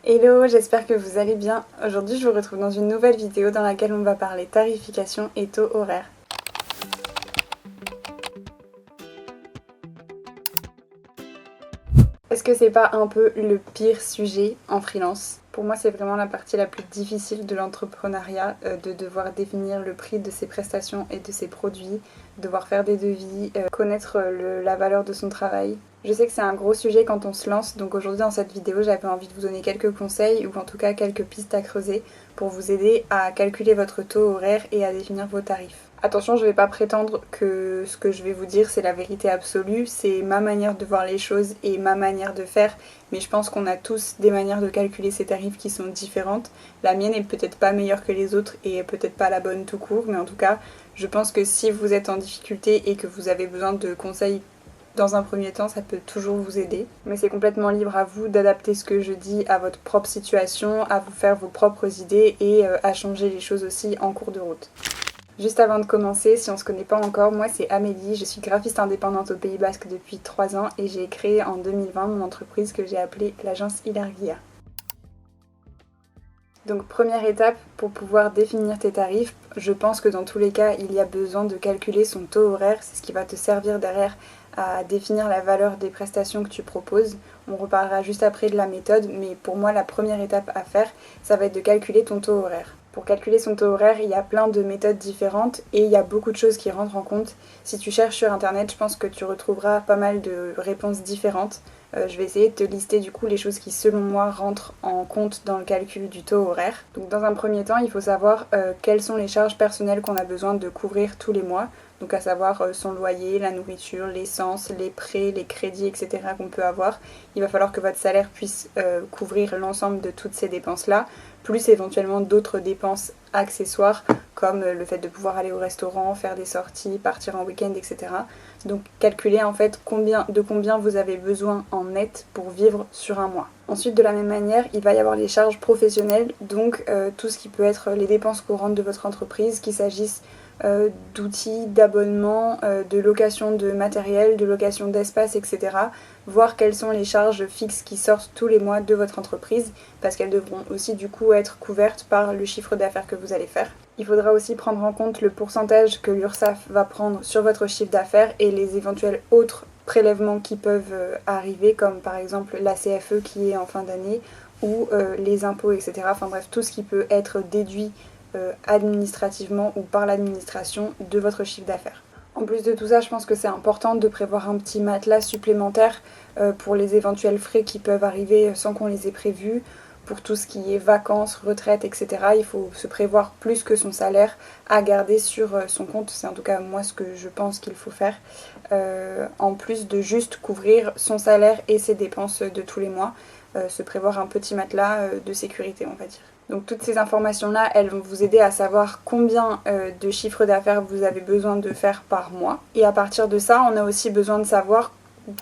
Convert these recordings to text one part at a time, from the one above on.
Hello, j'espère que vous allez bien. Aujourd'hui, je vous retrouve dans une nouvelle vidéo dans laquelle on va parler tarification et taux horaire. Est-ce que c'est pas un peu le pire sujet en freelance ? Pour moi, c'est vraiment la partie la plus difficile de l'entrepreneuriat, de devoir définir le prix de ses prestations et de ses produits, devoir faire des devis, connaître la valeur de son travail. Je sais que c'est un gros sujet quand on se lance, donc aujourd'hui dans cette vidéo, j'avais envie de vous donner quelques conseils ou en tout cas quelques pistes à creuser pour vous aider à calculer votre taux horaire et à définir vos tarifs. Attention, je ne vais pas prétendre que ce que je vais vous dire c'est la vérité absolue, c'est ma manière de voir les choses et ma manière de faire, mais je pense qu'on a tous des manières de calculer ces tarifs qui sont différentes. La mienne est peut-être pas meilleure que les autres et peut-être pas la bonne tout court, mais en tout cas, je pense que si vous êtes en difficulté et que vous avez besoin de conseils dans un premier temps, ça peut toujours vous aider. Mais c'est complètement libre à vous d'adapter ce que je dis à votre propre situation, à vous faire vos propres idées et à changer les choses aussi en cours de route. Juste avant de commencer, si on ne se connaît pas encore, moi c'est Amélie, je suis graphiste indépendante au Pays Basque depuis 3 ans et j'ai créé en 2020 mon entreprise que j'ai appelée l'agence Hilargia. Donc première étape pour pouvoir définir tes tarifs, je pense que dans tous les cas il y a besoin de calculer son taux horaire, c'est ce qui va te servir derrière à définir la valeur des prestations que tu proposes. On reparlera juste après de la méthode, mais pour moi la première étape à faire, ça va être de calculer ton taux horaire. Pour calculer son taux horaire, il y a plein de méthodes différentes et il y a beaucoup de choses qui rentrent en compte. Si tu cherches sur internet, je pense que tu retrouveras pas mal de réponses différentes. Je vais essayer de te lister du coup les choses qui selon moi rentrent en compte dans le calcul du taux horaire. Donc dans un premier temps, il faut savoir quelles sont les charges personnelles qu'on a besoin de couvrir tous les mois. Donc à savoir son loyer, la nourriture, l'essence, les prêts, les crédits, etc. qu'on peut avoir. Il va falloir que votre salaire puisse couvrir l'ensemble de toutes ces dépenses-là, plus éventuellement d'autres dépenses accessoires comme le fait de pouvoir aller au restaurant, faire des sorties, partir en week-end, etc. Donc calculez en fait de combien vous avez besoin en net pour vivre sur un mois. Ensuite, de la même manière, il va y avoir les charges professionnelles, donc tout ce qui peut être les dépenses courantes de votre entreprise, qu'il s'agisse d'outils, d'abonnements, de location de matériel, de location d'espace, etc. Voir quelles sont les charges fixes qui sortent tous les mois de votre entreprise, parce qu'elles devront aussi du coup être couvertes par le chiffre d'affaires que vous allez faire. Il faudra aussi prendre en compte le pourcentage que l'URSSAF va prendre sur votre chiffre d'affaires et les éventuels autres prélèvements qui peuvent arriver, comme par exemple la CFE qui est en fin d'année, ou les impôts, etc. Enfin bref, tout ce qui peut être déduit administrativement ou par l'administration de votre chiffre d'affaires. En plus de tout ça, je pense que c'est important de prévoir un petit matelas supplémentaire pour les éventuels frais qui peuvent arriver sans qu'on les ait prévus. Pour tout ce qui est vacances, retraite, etc. Il faut se prévoir plus que son salaire à garder sur son compte. C'est en tout cas moi ce que je pense qu'il faut faire. En plus de juste couvrir son salaire et ses dépenses de tous les mois. Se prévoir un petit matelas de sécurité, on va dire. Donc toutes ces informations-là, elles vont vous aider à savoir combien de chiffre d'affaires vous avez besoin de faire par mois. Et à partir de ça, on a aussi besoin de savoir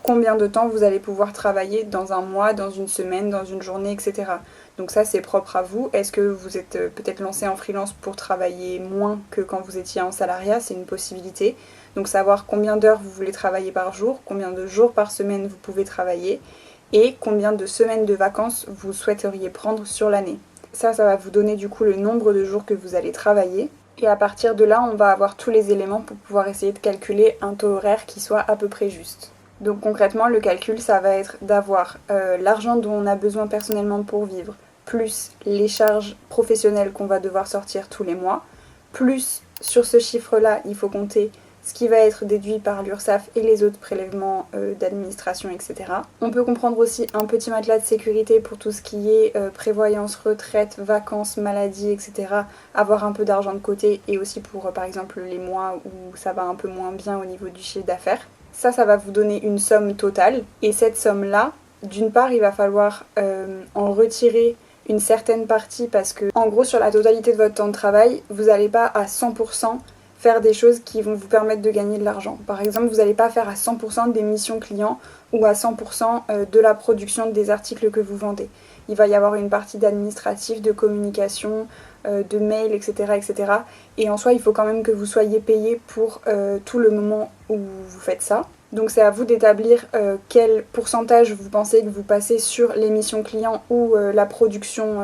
combien de temps vous allez pouvoir travailler dans un mois, dans une semaine, dans une journée, etc. Donc ça, c'est propre à vous. Est-ce que vous êtes peut-être lancé en freelance pour travailler moins que quand vous étiez en salariat ? C'est une possibilité. Donc savoir combien d'heures vous voulez travailler par jour, combien de jours par semaine vous pouvez travailler et combien de semaines de vacances vous souhaiteriez prendre sur l'année. Ça va vous donner du coup le nombre de jours que vous allez travailler. Et à partir de là, on va avoir tous les éléments pour pouvoir essayer de calculer un taux horaire qui soit à peu près juste. Donc concrètement, le calcul, ça va être d'avoir l'argent dont on a besoin personnellement pour vivre, plus les charges professionnelles qu'on va devoir sortir tous les mois, plus sur ce chiffre-là, il faut compter ce qui va être déduit par l'URSSAF et les autres prélèvements d'administration, etc. On peut comprendre aussi un petit matelas de sécurité pour tout ce qui est prévoyance, retraite, vacances, maladies, etc. Avoir un peu d'argent de côté et aussi pour par exemple les mois où ça va un peu moins bien au niveau du chiffre d'affaires. Ça va vous donner une somme totale et cette somme-là, d'une part, il va falloir en retirer une certaine partie parce que, en gros, sur la totalité de votre temps de travail, vous n'allez pas à 100% faire des choses qui vont vous permettre de gagner de l'argent. Par exemple, vous n'allez pas faire à 100% des missions clients ou à 100% de la production des articles que vous vendez. Il va y avoir une partie d'administratif, de communication, de mail, etc., etc. Et en soi, il faut quand même que vous soyez payé pour tout le moment où vous faites ça. Donc c'est à vous d'établir quel pourcentage vous pensez que vous passez sur les missions clients ou la production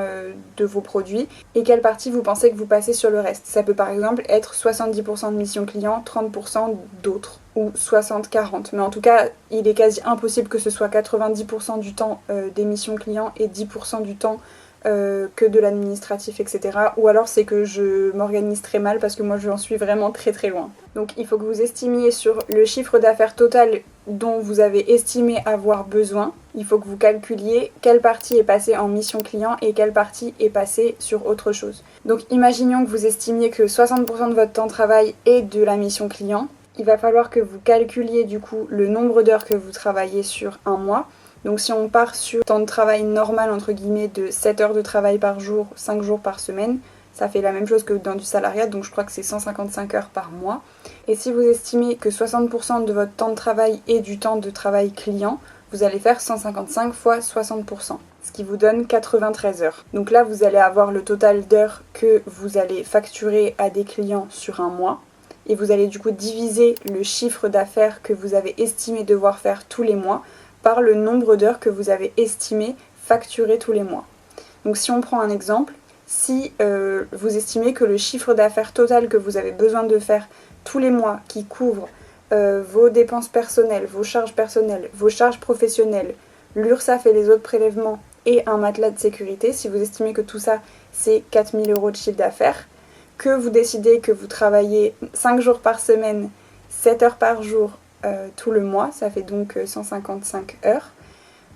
de vos produits et quelle partie vous pensez que vous passez sur le reste. Ça peut par exemple être 70% de missions clients, 30% d'autres ou 60-40. Mais en tout cas, il est quasi impossible que ce soit 90% du temps des missions clients et 10% du temps que de l'administratif, etc. Ou alors c'est que je m'organise très mal parce que moi j'en suis vraiment très très loin. Donc il faut que vous estimiez sur le chiffre d'affaires total dont vous avez estimé avoir besoin. Il faut que vous calculiez quelle partie est passée en mission client et quelle partie est passée sur autre chose. Donc imaginons que vous estimiez que 60% de votre temps de travail est de la mission client. Il va falloir que vous calculiez du coup le nombre d'heures que vous travaillez sur un mois. Donc si on part sur temps de travail normal entre guillemets de 7 heures de travail par jour, 5 jours par semaine, ça fait la même chose que dans du salariat, donc je crois que c'est 155 heures par mois. Et si vous estimez que 60% de votre temps de travail est du temps de travail client, vous allez faire 155 fois 60%, ce qui vous donne 93 heures. Donc là, vous allez avoir le total d'heures que vous allez facturer à des clients sur un mois. Et vous allez du coup diviser le chiffre d'affaires que vous avez estimé devoir faire tous les mois par le nombre d'heures que vous avez estimé facturer tous les mois. Donc si on prend un exemple, si vous estimez que le chiffre d'affaires total que vous avez besoin de faire tous les mois qui couvre vos dépenses personnelles, vos charges personnelles, vos charges professionnelles, l'URSSAF et les autres prélèvements et un matelas de sécurité, si vous estimez que tout ça c'est 4 000 € de chiffre d'affaires, que vous décidez que vous travaillez 5 jours par semaine, 7 heures par jour, tout le mois, ça fait donc 155 heures,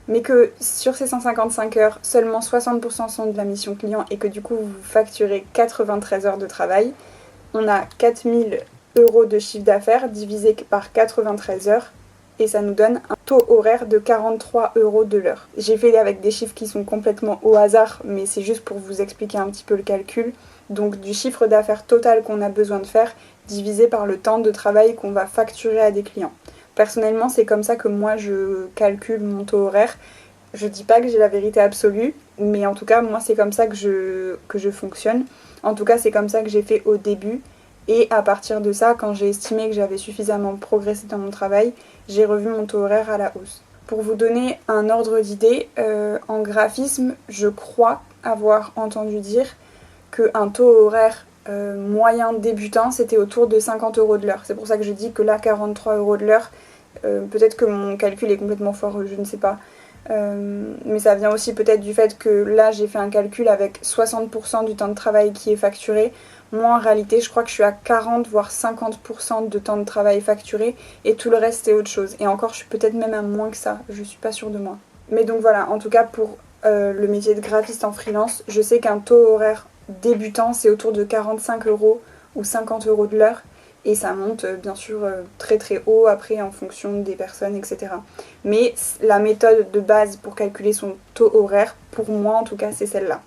mais que sur ces 155 heures, seulement 60% sont de la mission client et que du coup vous facturez 93 heures de travail, on a 4 000 € de chiffre d'affaires divisé par 93 heures et ça nous donne un taux horaire de 43 € de l'heure. J'ai fait avec des chiffres qui sont complètement au hasard, mais c'est juste pour vous expliquer un petit peu le calcul. Donc du chiffre d'affaires total qu'on a besoin de faire divisé par le temps de travail qu'on va facturer à des clients. Personnellement, c'est comme ça que moi je calcule mon taux horaire. Je dis pas que j'ai la vérité absolue, mais en tout cas, moi c'est comme ça que je fonctionne. En tout cas, c'est comme ça que j'ai fait au début. Et à partir de ça, quand j'ai estimé que j'avais suffisamment progressé dans mon travail, j'ai revu mon taux horaire à la hausse. Pour vous donner un ordre d'idée, en graphisme, je crois avoir entendu dire qu'un taux horaire moyen débutant, c'était autour de 50 € de l'heure. C'est pour ça que je dis que là, 43 € de l'heure, peut-être que mon calcul est complètement fort, je ne sais pas. Mais ça vient aussi peut-être du fait que là, j'ai fait un calcul avec 60% du temps de travail qui est facturé. Moi, en réalité, je crois que je suis à 40 voire 50% de temps de travail facturé et tout le reste, c'est autre chose. Et encore, je suis peut-être même à moins que ça, je suis pas sûre de moi. Mais donc voilà, en tout cas, pour le métier de graphiste en freelance, je sais qu'un taux horaire débutant, c'est autour de 45 € ou 50 € de l'heure. Et ça monte bien sûr très très haut après en fonction des personnes, etc. Mais la méthode de base pour calculer son taux horaire, pour moi en tout cas, c'est celle-là.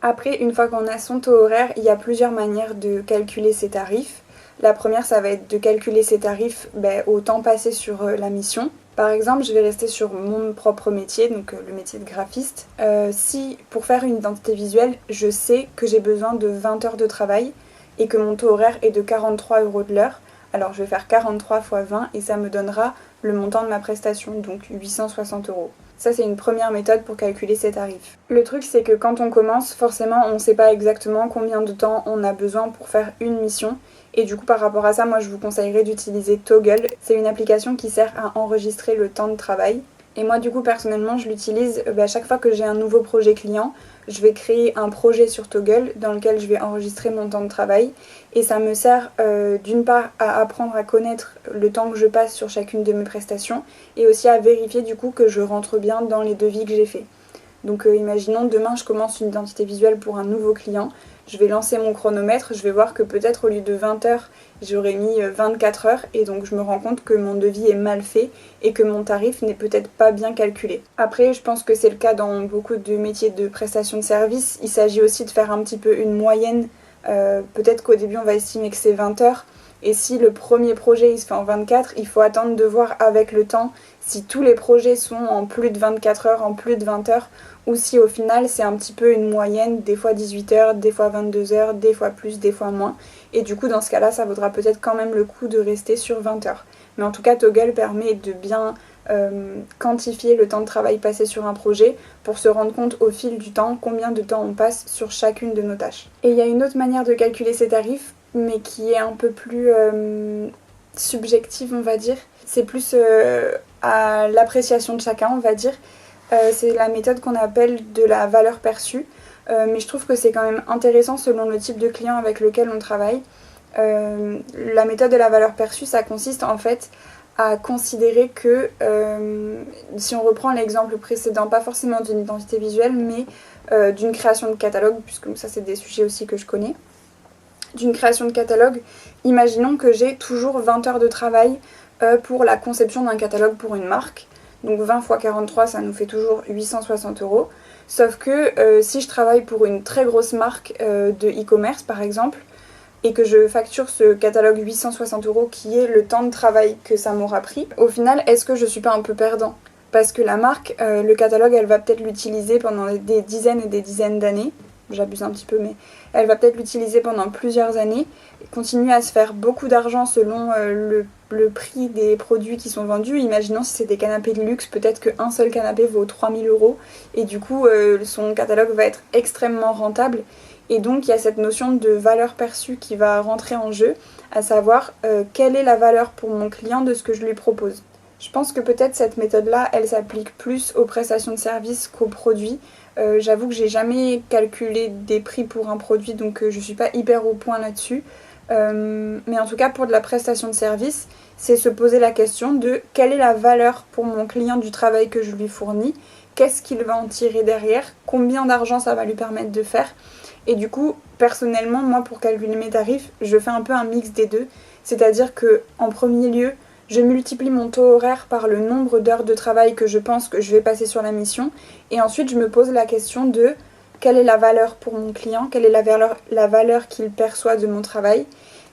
Après, une fois qu'on a son taux horaire, il y a plusieurs manières de calculer ses tarifs. La première, ça va être de calculer ses tarifs au temps passé sur la mission. Par exemple, je vais rester sur mon propre métier, donc le métier de graphiste. Si, pour faire une identité visuelle, je sais que j'ai besoin de 20 heures de travail et que mon taux horaire est de 43 € de l'heure, alors je vais faire 43 fois 20 et ça me donnera le montant de ma prestation, donc 860 €. Ça, c'est une première méthode pour calculer ses tarifs. Le truc, c'est que quand on commence, forcément, on ne sait pas exactement combien de temps on a besoin pour faire une mission. Et du coup, par rapport à ça, moi, je vous conseillerais d'utiliser Toggl. C'est une application qui sert à enregistrer le temps de travail. Et moi, du coup, personnellement, je l'utilise chaque fois que j'ai un nouveau projet client. Je vais créer un projet sur Toggl dans lequel je vais enregistrer mon temps de travail. Et ça me sert d'une part à apprendre à connaître le temps que je passe sur chacune de mes prestations et aussi à vérifier du coup que je rentre bien dans les devis que j'ai faits. Donc imaginons demain je commence une identité visuelle pour un nouveau client, je vais lancer mon chronomètre, je vais voir que peut-être au lieu de 20 heures, j'aurais mis 24 heures et donc je me rends compte que mon devis est mal fait et que mon tarif n'est peut-être pas bien calculé. Après, je pense que c'est le cas dans beaucoup de métiers de prestation de service, il s'agit aussi de faire un petit peu une moyenne. Peut-être qu'au début on va estimer que c'est 20 heures et si le premier projet il se fait en 24, il faut attendre de voir avec le temps si tous les projets sont en plus de 24 heures, en plus de 20 heures ou si au final c'est un petit peu une moyenne, des fois 18 heures, des fois 22 heures, des fois plus, des fois moins et du coup dans ce cas-là ça vaudra peut-être quand même le coup de rester sur 20 heures. mais en tout cas Toggle permet de bien quantifier le temps de travail passé sur un projet pour se rendre compte au fil du temps combien de temps on passe sur chacune de nos tâches. Et il y a une autre manière de calculer ces tarifs, mais qui est un peu plus subjective, on va dire. C'est plus à l'appréciation de chacun, on va dire. C'est la méthode qu'on appelle de la valeur perçue, mais je trouve que c'est quand même intéressant selon le type de client avec lequel on travaille. La méthode de la valeur perçue, ça consiste en fait à considérer que, si on reprend l'exemple précédent, pas forcément d'une identité visuelle, mais d'une création de catalogue, puisque ça c'est des sujets aussi que je connais, d'une création de catalogue, imaginons que j'ai toujours 20 heures de travail pour la conception d'un catalogue pour une marque, donc 20 x 43 ça nous fait toujours 860 €, sauf que si je travaille pour une très grosse marque de e-commerce par exemple, et que je facture ce catalogue 860 € qui est le temps de travail que ça m'aura pris, au final, est-ce que je suis pas un peu perdant? Parce que la marque, le catalogue, elle va peut-être l'utiliser pendant des dizaines et des dizaines d'années, j'abuse un petit peu, mais elle va peut-être l'utiliser pendant plusieurs années, et continuer à se faire beaucoup d'argent selon le prix des produits qui sont vendus. Imaginons si c'est des canapés de luxe, peut-être qu'un seul canapé vaut 3000 €, et du coup, son catalogue va être extrêmement rentable. Et donc il y a cette notion de valeur perçue qui va rentrer en jeu, à savoir quelle est la valeur pour mon client de ce que je lui propose. Je pense que peut-être cette méthode-là, elle s'applique plus aux prestations de services qu'aux produits. J'avoue que j'ai jamais calculé des prix pour un produit, donc je suis pas hyper au point là-dessus. Mais en tout cas pour de la prestation de service, c'est se poser la question de quelle est la valeur pour mon client du travail que je lui fournis, qu'est-ce qu'il va en tirer derrière, combien d'argent ça va lui permettre de faire. Et du coup, personnellement, moi, pour calculer mes tarifs, je fais un peu un mix des deux. C'est-à-dire que, en premier lieu, je multiplie mon taux horaire par le nombre d'heures de travail que je pense que je vais passer sur la mission. Et ensuite, je me pose la question de quelle est la valeur pour mon client, quelle est la valeur qu'il perçoit de mon travail.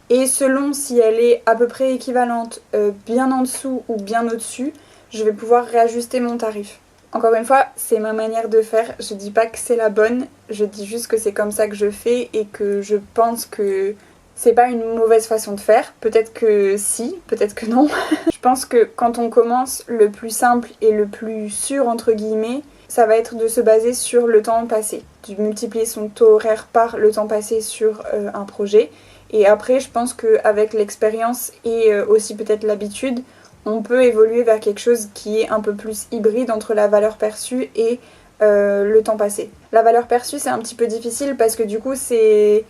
Et selon si elle est à peu près équivalente, bien en dessous ou bien au-dessus, je vais pouvoir réajuster mon tarif. Encore une fois, c'est ma manière de faire, je dis pas que c'est la bonne, je dis juste que c'est comme ça que je fais et que je pense que c'est pas une mauvaise façon de faire. Peut-être que si, peut-être que non. Je pense que quand on commence, le plus simple et le plus sûr entre guillemets, ça va être de se baser sur le temps passé, de multiplier son taux horaire par le temps passé sur un projet. Et après, je pense qu'avec l'expérience et aussi peut-être l'habitude, on peut évoluer vers quelque chose qui est un peu plus hybride entre la valeur perçue et le temps passé. La valeur perçue, c'est un petit peu difficile parce que du coup, c'est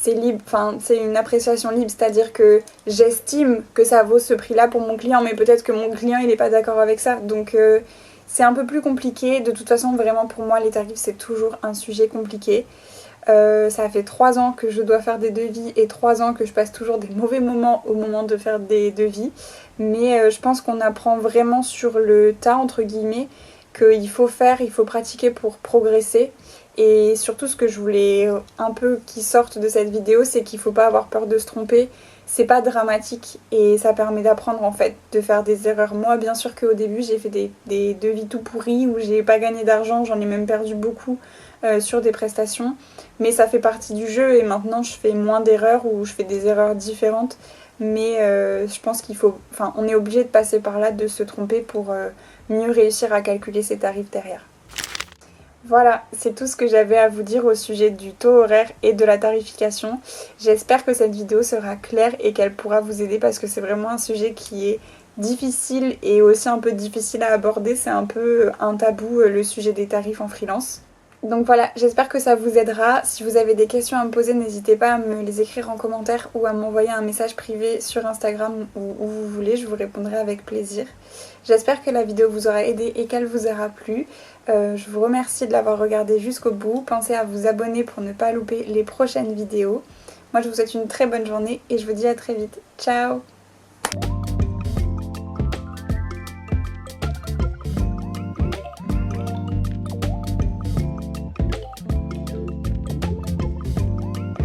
libre, enfin, c'est une appréciation libre, c'est-à-dire que j'estime que ça vaut ce prix-là pour mon client, mais peut-être que mon client, il n'est pas d'accord avec ça. Donc, c'est un peu plus compliqué. De toute façon, vraiment, pour moi, les tarifs, c'est toujours un sujet compliqué. Ça fait 3 ans que je dois faire des devis et 3 ans que je passe toujours des mauvais moments au moment de faire des devis. Mais je pense qu'on apprend vraiment sur le tas, entre guillemets, qu'il faut faire, il faut pratiquer pour progresser. Et surtout, ce que je voulais un peu qui sorte de cette vidéo, c'est qu'il ne faut pas avoir peur de se tromper. C'est pas dramatique et ça permet d'apprendre en fait, de faire des erreurs. Moi, bien sûr qu'au début, j'ai fait des devis tout pourris où j'ai pas gagné d'argent, j'en ai même perdu beaucoup sur des prestations. Mais ça fait partie du jeu et maintenant, je fais moins d'erreurs ou je fais des erreurs différentes. Mais je pense qu'il faut, enfin, on est obligé de passer par là, de se tromper pour mieux réussir à calculer ses tarifs derrière. Voilà, c'est tout ce que j'avais à vous dire au sujet du taux horaire et de la tarification. J'espère que cette vidéo sera claire et qu'elle pourra vous aider parce que c'est vraiment un sujet qui est difficile et aussi un peu difficile à aborder. C'est un peu un tabou, le sujet des tarifs en freelance. Donc voilà, j'espère que ça vous aidera. Si vous avez des questions à me poser, n'hésitez pas à me les écrire en commentaire ou à m'envoyer un message privé sur Instagram ou où vous voulez, je vous répondrai avec plaisir. J'espère que la vidéo vous aura aidé et qu'elle vous aura plu. Je vous remercie de l'avoir regardé jusqu'au bout. Pensez à vous abonner pour ne pas louper les prochaines vidéos. Moi je vous souhaite une très bonne journée et je vous dis à très vite. Ciao!